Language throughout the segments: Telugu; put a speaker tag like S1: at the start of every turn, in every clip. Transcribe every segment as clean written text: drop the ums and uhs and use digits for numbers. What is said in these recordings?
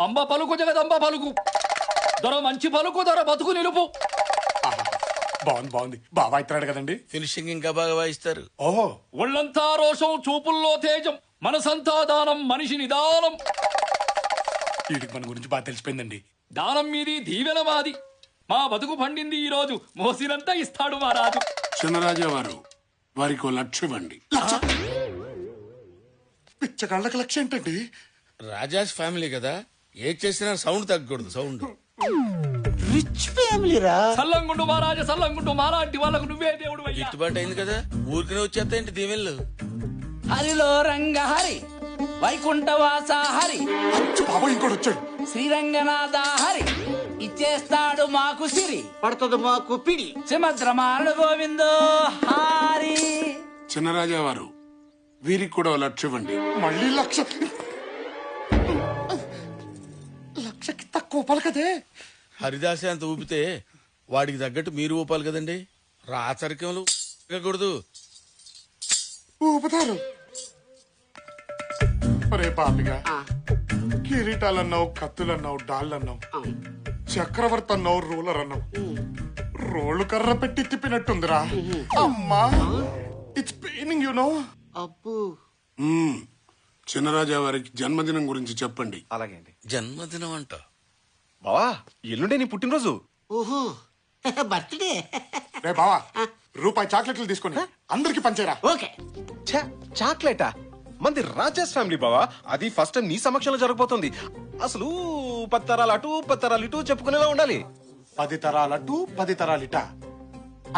S1: అంబ పలుకు జగదంబ పలుకు, దొర మంచి పలుకు, దొర బతుకు నిలుపు.
S2: బాగుంది బాగా ఇస్తున్నాడు కదండి.
S3: ఫినిషింగ్ ఇంకా బాగా వాయిస్తారు.
S2: ఓహో,
S1: ఒళ్ళంతా రోషం, చూపుల్లో తేజం, మనసంతా దానం, మనిషి నిదానం.
S2: వీడికి మన గురించి బాగా తెలిసిపోయిందండి.
S1: దానం మీది, దీవెన మాది. మా బతుకు పండింది ఈ రోజు, మోసినంతా ఇస్తాడు మా రాజు.
S4: చిన్నరాజా వారు, వారికి 1 లక్ష ఇవ్వండి.
S2: పిచ్చగాళ్ళకి లక్ష్యం ఏంటండి?
S3: రాజాస్ ఫ్యామిలీ కదా, ఏది చేసినా సౌండ్ తగ్గకూడదు. సౌండ్
S5: రిచ్ ఫ్యామిలీ రా.
S1: సల్లంగుండు మహారాజా, సల్లంగుండు. మాలాంటి వాళ్ళకు నువ్వే దేవుడు.
S3: గిట్టుబాటు అయింది కదా, ఊరికనే వచ్చేస్తాయంటే దీవెళ్ళు.
S5: హరిలో రంగ హరి, వైకుంఠవాస హరి,
S2: బాబు ఇంకోటి వచ్చాడు.
S5: శ్రీరంగనాథ హరి, ఇచ్చేస్తాడు మాకు సిరి,
S6: పడుతుంది మాకు పిడి.
S5: సుమద్రమారుడు గోవిందో హారి.
S4: చిన్నరాజా వారు, వీరికి కూడా 1 లక్ష ఇవ్వండి.
S2: మళ్ళీ లక్షకి తక్కువ పలకదే.
S3: హరిదాసే అంత ఊపితే వాడికి తగ్గట్టు మీరు ఊపాలి కదండి. రాచరికములు కూడదు.
S2: ఊపుతారు. ఒరే పాపిగా, కిరీటాలన్నావు, కత్తులన్నావు, డాళ్ళన్నావు, చక్రవర్తి అన్నావు, రూలర్ అన్నావు. రోళ్ళు కర్ర పెట్టి తిప్పినట్టుందిరా. అమ్మా, ఇట్స్ పెయినింగ్ యు నో.
S6: అప్పు
S4: చిన్నరాజా వారికి జన్మదినం గురించి చెప్పండి.
S7: అలాగే అండి.
S3: జన్మదినం అంట.
S7: బావా, ఎల్లుండే నీ పుట్టినరోజు.
S6: ఓహో బర్త్డే.
S2: రే బావా, రూపాయి చాక్లెట్లు తీసుకొని అందరికి పంచేరా.
S6: ఓకే.
S7: ఛే, చాక్లెటా? మంది రాజాస్ ఫ్యామిలీ బావా, అది ఫస్ట్ టైం నీ సమక్షంలో జరగబోతోంది. అసలు 10 తరాలు అటు 10 తరాలు ఇటు చెప్పుకునేలా ఉండాలి.
S2: 10 తరాలటు 10 తరాలిట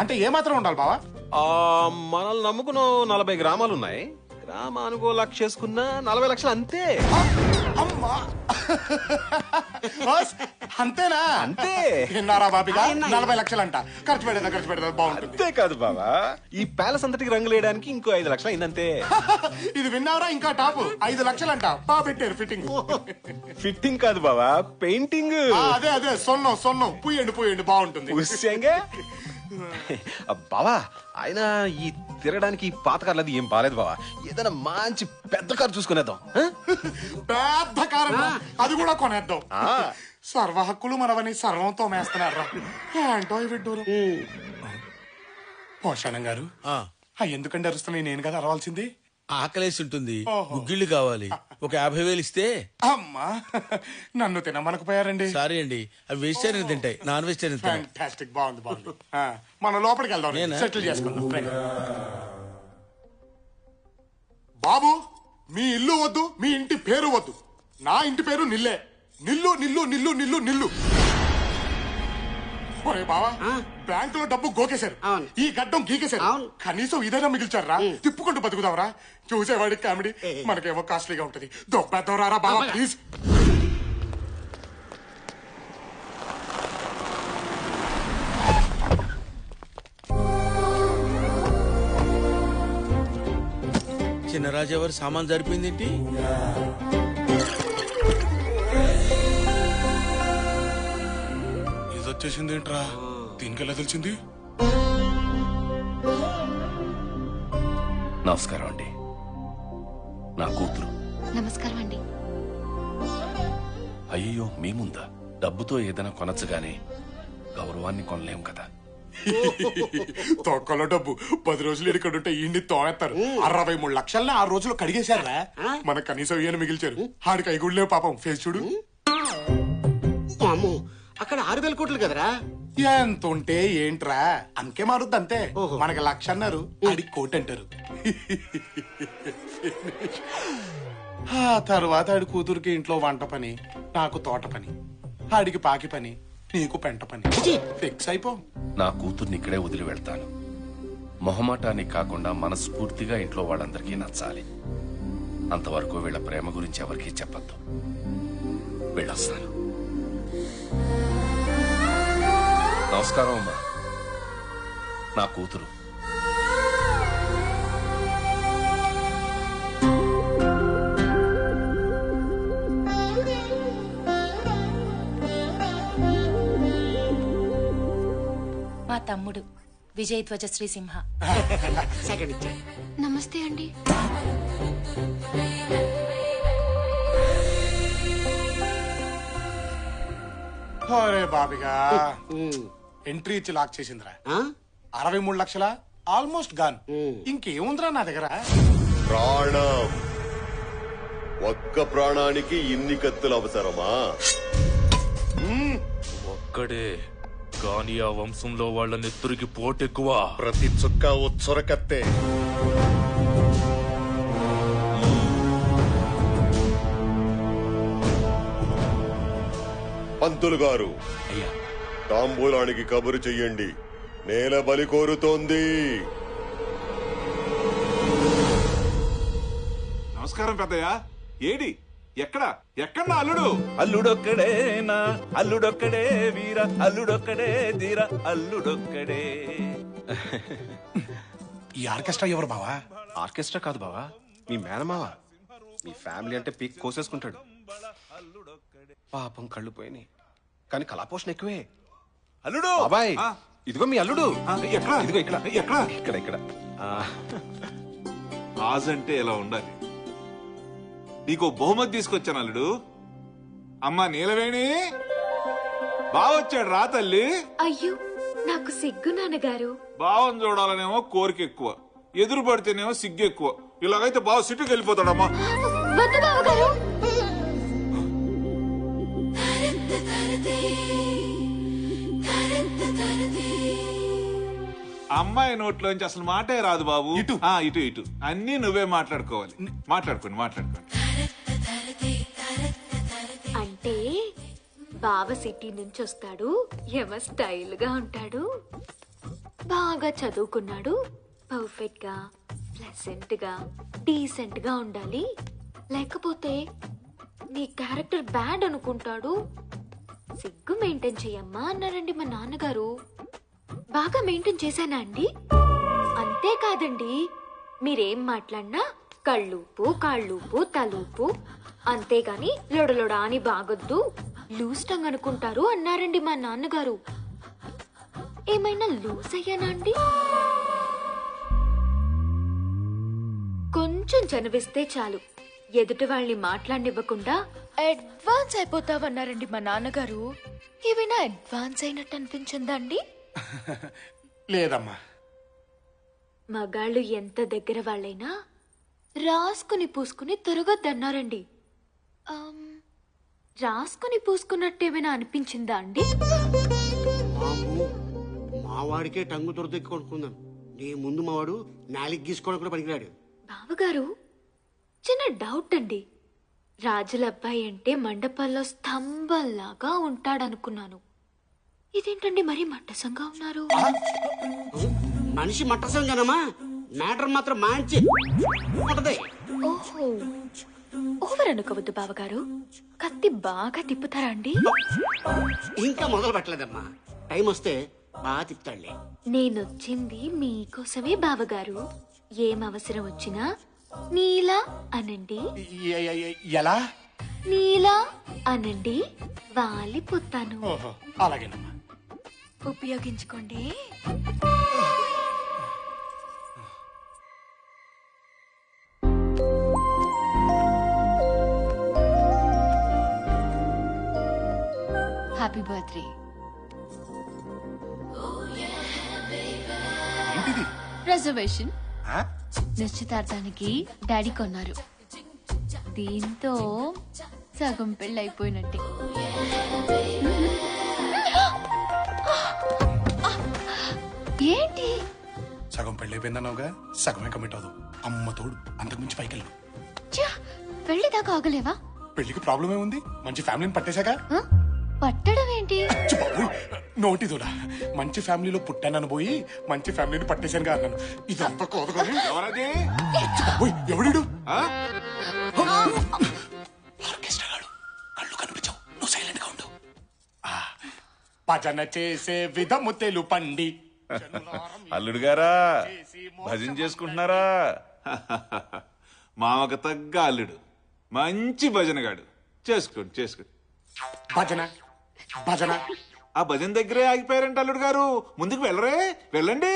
S2: అంటే ఏమాత్రం ఉండాలి బావా?
S7: మనల్ని నమ్ముకున్న 40 గ్రామాలు ఉన్నాయి. గ్రామానికి 1 లక్ష చేసుకున్నా 40 లక్షలు అంతే.
S2: అమ్మా, అంతేనా?
S7: అంతే.
S2: విన్నారా బాబిగా? 40 లక్షలంట. ఖర్చు పెడదా బాగుంటుంది.
S7: అంతే కాదు బావా, ఈ ప్యాలెస్ అంతటికి రంగులు వేయడానికి ఇంకో 5 లక్షలు అయిందంతే.
S2: ఇది విన్నారా? ఇంకా టాప్ 5 లక్షలంట. బాగా పెట్టారు ఫిట్టింగ్.
S7: ఫిట్టింగ్ కాదు బావా, పెయింటింగ్.
S2: అదే సొన్నం పూయండి బాగుంటుంది.
S7: ఉస్యంగా బావా, ఆయన ఈ తిరగడానికి పాత కార్లు అది ఏం బాలేదు బావా. ఏదైనా మంచి పెద్ద కారు చూసుకునేద్దాం.
S2: పెద్ద కారం, అది కూడా కొనేద్దాం. సర్వ హక్కులు మనవని సర్వంతో మేస్తున్నారా? ఏంటో ఈ విడ్డూరు. పోషాణం గారు, ఎందుకంటే అరుస్తున్నాయి? నేను కదా అరవాల్సింది.
S3: ఆకలేసి ఉంటుంది,
S2: ఓహో.
S3: గుగ్గిళ్ళు కావాలి. ఒక 50,000 ఇస్తే.
S2: అమ్మా, నన్ను తినమనకపోయారండి.
S3: సారీ అండి, అవి వెజిటేరియన్ తింటాయి, నాన్ వెజిటేరియన్ తింటాయి.
S2: ఫ్యాంటాస్టిక్, బాగుంది. మనం లోపలికి వెళ్దాం,
S3: నేనా?
S2: సెటిల్ చేసుకుందాం. రండి. బాబు, మీ ఇల్లు వద్దు, మీ ఇంటి పేరు వద్దు. నా ఇంటి పేరు నిల్లే. నిల్లు. ఒరే బావా, బ్యాంకులో డబ్బు గోకేశారు,
S6: అవును.
S2: ఈ గడ్డం గీకేశారు.
S6: అవును.
S2: కనీసం ఇదైనా మిగిల్చారా? తిప్పుకుంటూ బతుకుదావరా? చూసేవాడికి కామెడీ, మనకేమో కాస్ట్లీగా ఉంటది. దొబ్బెద్దవరారా బావా, ప్లీజ్.
S3: చిన్నరాజు ఎవరు సామాన్ సరిపోయిందేంటి?
S2: ఇది వచ్చేసింది ఏంట్రా? దీనికెలా తెలిసింది?
S8: నమస్కారం అండి, నా కూతురు.
S9: నమస్కారం అండి.
S8: అయ్యో, మీ ముందా? డబ్బుతో ఏదైనా కొనచ్చుగానే గౌరవాన్ని కొనలేం కదా.
S2: తొక్కలో డబ్బు 10 రోజులు ఇక్కడ ఉంటే ఈ తోనేస్తారు. 63 లక్షల్ని 6 రోజులు కడిగేశారా? మనకు కనీసం ఈయన మిగిల్చారు. ఆడికి ఐగుళ్ళే పాపం. ఫేస్ చూడు.
S6: అమ్మో, అక్కడ 6,000 కోట్లు కదరా.
S2: ఎంత ఉంటే ఏంట్రా, అంకే మారుద్ది అంతే. మనకి 1,00,000 అన్నారు, ఆడికి 1,00,000 అంటారు. ఆ తర్వాత ఆడి కూతురికి ఇంట్లో వంట పని, నాకు తోట పని, ఆడికి పాకి పని, నీకు పెంట పని. ఫిక్స్ అయిపో.
S8: నా కూతుర్ని ఇక్కడే వదిలి వెళ్తాను. మొహమాటానికి కాకుండా మనస్ఫూర్తిగా ఇంట్లో వాళ్ళందరికీ నచ్చాలి. అంతవరకు వీళ్ళ ప్రేమ గురించి ఎవరికీ చెప్పద్దు. వెళ్ళొస్తాను. నమస్కారం అమ్మా, నా కూతురు.
S9: మా తమ్ముడు విజయ్ ధ్వజ శ్రీ సింహ. నమస్తే అండి.
S2: అరే బాబిగా ఎంట్రీ ఇచ్చి లాక్ చేసిందిరా 63 లక్షల ఆల్మోస్ట్ గాన్. ఇంకేముందిరా నా దగ్గర?
S10: ప్రాణం. ఒక్క ప్రాణానికి ఇన్ని కత్తులు అవసరమా?
S11: ఒక్కడే కానీ ఆ వంశంలో వాళ్ళ నెత్తురికి పోటెక్కువ.
S10: ప్రతి చుక్క ఉచ్చర కత్తే. పంతులు గారు, తాంబూలానికి కబురు చెయ్యండి. నేల బలి కోరుతోంది.
S12: నమస్కారం పెద్దయ్య. ఏడి ఎక్కడ ఎక్కడ నా అల్లుడు?
S13: అల్లుడొక్కడేనా అల్లుడొక్కడే వీర అల్లుడొక్కడే ధీర అల్లుడొక్కడే.
S2: ఈ ఆర్కెస్ట్రా ఎవరు బావా?
S7: ఆర్కెస్ట్రా కాదు బావా, మీ మేనమావ. మీ ఫ్యామిలీ అంటే పీక్ కోసేసుకుంటాడు. పాపం కళ్ళు పోయినాయి, కానీ కళాపోషణ ఎక్కువే.
S12: అల్లుడు
S7: బాబాయ్, ఇదిగో మీ అల్లుడు.
S12: ఎక్కడ?
S7: ఇదిగో ఇక్కడ
S12: ఎక్కడ?
S7: ఇక్కడ ఇక్కడ.
S12: ఆజంటే ఎలా ఉండాలి? నీకు బహుమతి తీసుకొచ్చాను అల్లుడు. అమ్మా నీలవేణి, బావొచ్చాడు రా తల్లి.
S14: అయ్యో నాకు సిగ్గు నాన్నగారు.
S12: బావని చూడాలనేమో కోరిక ఎక్కువ, ఎదురు పడితేనేమో సిగ్గు ఎక్కువ. ఇలాగైతే బావ సిటీకి వెళ్ళిపోతాడమ్మా.
S14: వద్దు బావగారు.
S12: అమ్మాయి నోట్లోంచి అసలు మాటే రాదు బాబు. ఇటు ఇటు ఇటు అన్ని నువ్వే మాట్లాడుకోవాలి. మాట్లాడుకోండి.
S14: అంటే బావ సిటీ నుంచి వస్తాడు, ఏమ స్టైల్ గా ఉంటాడు, బాగా చదువుకున్నాడు, పర్ఫెక్ట్ గా ప్లెసెంట్ గా డీసెంట్ గా ఉండాలి, లేకపోతే నీ క్యారెక్టర్ బ్యాడ్ అనుకుంటాడు. సిగ్గు మెయింటైన్ చెయ్యమ్మా అన్నారండి మా నాన్నగారు. బాగా మెయింటైన్ చేశానా అండి? అంతేకాదండి, మీరేం మాట్లాడినా కళ్ళూపు కాళ్ళూపు తలూపు, అంతేగాని లొడలొడ అని బాగొద్దు, లూజ్ టంగ్ అనుకుంటారు అన్నారండి మా నాన్నగారు. ఏమైనా లూజ్ అయ్యానా అండి? కొంచెం చనివిస్తే చాలు ఎదుటి వాళ్ళని మాట్లాడినివ్వకుండా అడ్వాన్స్ అయిపోతావన్నారండి మా నాన్నగారు. ఏమైనా అడ్వాన్స్ అయినట్టు అనిపించిందా అండి?
S2: లేదమ్మా.
S14: మగాళ్ళు ఎంత దగ్గర వాళ్ళైనా రాసుకుని పూసుకుని తిరగొద్దన్నారండి. రాసుకుని పూసుకున్నట్టు ఏమైనా అనిపించిందా అండి?
S6: మావాడికే టంగు దొరదెక్కి కొనుక్కుందాం. నీ ముందు మావాడు నాలికి గీసుకోవడం కూడా పనికిరాడు.
S14: బావగారు, చిన్న డౌట్ అండి. రాజుల అబ్బాయి అంటే మండపాల్లో స్తంభంలాగా ఉంటాడనుకున్నాను. ఇదేంటండి మరీ మట్టసంగా ఉన్నారు?
S6: మనిషి మట్టసంగానమ్మా, మ్యాటర్ మాత్రం మంచి ఉంటది.
S14: ఓహో, ఓవర్ అనుకోవద్దు బావగారు. కత్తి బాగా తిప్పుతారా అండి?
S6: ఇంకా మొదలు పెట్టలేదమ్మా, టైం వస్తే బాగా తిప్పుతాడులే.
S14: నేనొచ్చింది మీకోసమే బావగారు. ఏం అవసరం వచ్చినా నీలా అనండి.
S2: ఎలా?
S14: నీలా అనండి, వాలిపోతాను.
S2: అలాగేనమ్మా.
S14: ఉపయోగించుకోండి. Happy birthday. రిజర్వేషన్ నిశ్చితార్థానికి డాడీ కొన్నారు. దీంతో సగం పెళ్ళి అయిపోయినట్టే. ఏంటి?
S2: సగం పెళ్ళైపోయిందన్నావుగా, సగమే కమిట్ అవ్వదు. అమ్మ తోడు, అంతకుమించి పైకెళ్ళు.
S14: పెళ్లి దాకా ఆగలేవా?
S2: పెళ్లికి ప్రాబ్లం ఏముంది? మంచి ఫ్యామిలీని పట్టేశాక.
S14: పట్టడం ఏంటి?
S2: నోటి దూడ. మంచి ఫ్యామిలీలో పుట్టానని పోయి మంచి ఫ్యామిలీని పట్టేశానుగా అన్నాను. ఇదంతా కోదు కానీ ఎవడు? ఆర్కెస్ట్రా గాడు. కళ్ళు కనిపించవు, నువ్వు సైలెంట్ గా ఉండు. భజన చేసే విధము తెలుపండి.
S12: అల్లుడు గారా, భజన చేసుకుంటున్నారా? మామకు తగ్గ అల్లుడు, మంచి భజనగాడు. చేసుకోండి.
S2: భజన భజన.
S12: ఆ భజన దగ్గరే ఆగిపోయారంట అల్లుడు గారు. ముందుకు వెళ్ళరే, వెళ్ళండి.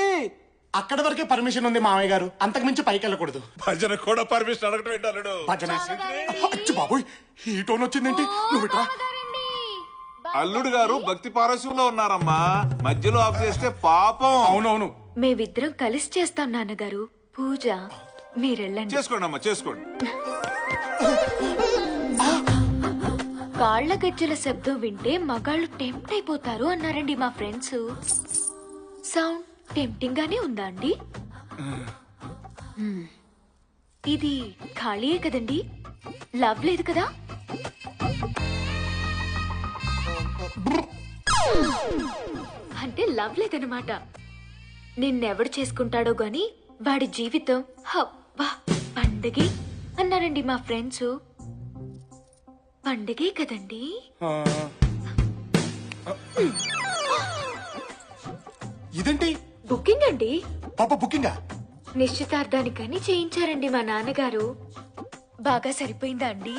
S2: అక్కడ వరకే పర్మిషన్ ఉంది మామయ్య గారు, అంతకు మించి పైకి వెళ్ళకూడదు.
S12: భజన కూడా పర్మిషన్ అడగటం ఏంటి అల్లుడు?
S2: భజన. అచ్చు బాబోయ్, ఈ టోన్ వచ్చిందేంటి? నువ్వు ఇట్రా.
S12: అల్లుడు గారు భక్తి పారస్యంలో ఉన్నారమ్మా, మధ్యలో ఆఫ్ చేస్తే పాపం.
S2: అవునవును.
S14: మేమిద్దరం కలిసి చేస్తాం నాన్నగారు పూజ. మీరెళ్ళండి.
S12: చేసుకోండి అమ్మా, చేసుకోండి.
S14: కాళ్ల గజ్జల శబ్దం వింటే మగాళ్ళు టెంప్ట్ అయిపోతారు అన్నారండి మా ఫ్రెండ్స్. సౌండ్ టెంప్టింగ్ గానే ఉందా అండి? ఇది ఖాళీయే కదండి, లవ్ లేదు కదా? అంటే లవ్ లేదనమాట. నిన్నెవడు చేసుకుంటాడో గాని వాడి జీవితం హబ్బా పండగే అన్నారండి మా ఫ్రెండ్స్. పండగే కదండి.
S2: ఇదేంటి?
S14: బుకింగ్ అండి.
S2: పాప బుకింగా?
S14: నిశ్చితార్థానికని చేయించారండి మా నాన్నగారు. బాగా సరిపోయిందా అండి?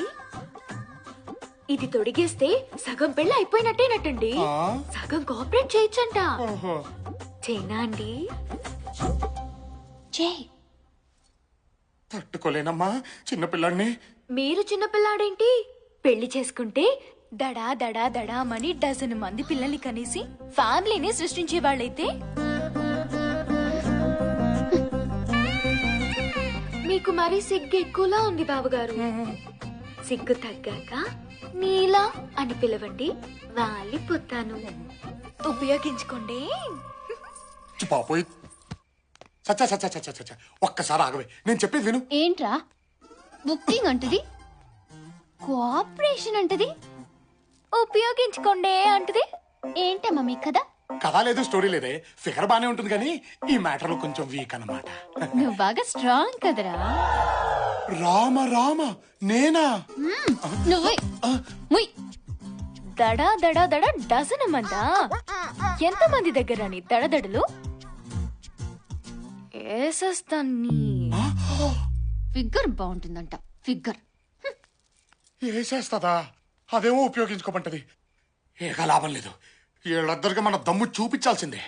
S14: ఇది తొడిగేస్తే సగం పెళ్ళి అయిపోయినట్టేనట్టండి. సగం కోఆపరేట్ చేయొచ్చంట. చేనా అండి? చేయి.
S2: తట్టుకోలేనమ్మా చిన్నపిల్లాడిని.
S14: మీరు చిన్నపిల్లాడేంటి? పెళ్లి చేసుకుంటే దడా దడా దడామని డజన్ మంది పిల్లల్ని కనేసి ఫ్యామిలీని సృష్టించే వాళ్ళైతే మీకు మరీ సిగ్గు ఎక్కువలా ఉంది బాబుగారు. సిగ్గు తగ్గాక నీలా అని పిలవండి, వాలిపోతాను. ఉపయోగించుకోండి.
S2: పాపోయ్ చచ్చా చచ్చా చచ్చా చచ్చా, ఒక్కసారి ఆగవే, నేను చెప్పేది విను.
S15: ఏంట్రా బుకింగ్ అంటది, కోఆపరేషన్ అంటది,
S14: ఉపయోగించుకోండి అంటది.
S15: ఏంటమ్మా మీ కదా?
S2: కథ లేదు, స్టోరీ లేదే, ఫిగర్ బానే ఉంటుంది కానీ ఈ మ్యాటర్ లో కొంచెం వీక్ అన్నమాట.
S15: నువ్వు బాగా స్ట్రాంగ్ కదరా.
S2: రామ రామ నేనా?
S15: నువ్వు
S14: దడా దడా దడా డజన్ మందా? ఎంత మంది దగ్గర నీ దడదడలు? ఏసేస్తాన్ని.
S15: Figure బాగుంటుందంట, figure
S2: ఏసేస్తదా? అదేమో ఉపయోగించుకోమంటది. ఏక లాభం లేదు, వీళ్ళిద్దరికి మన దమ్ము చూపించాల్సిందే.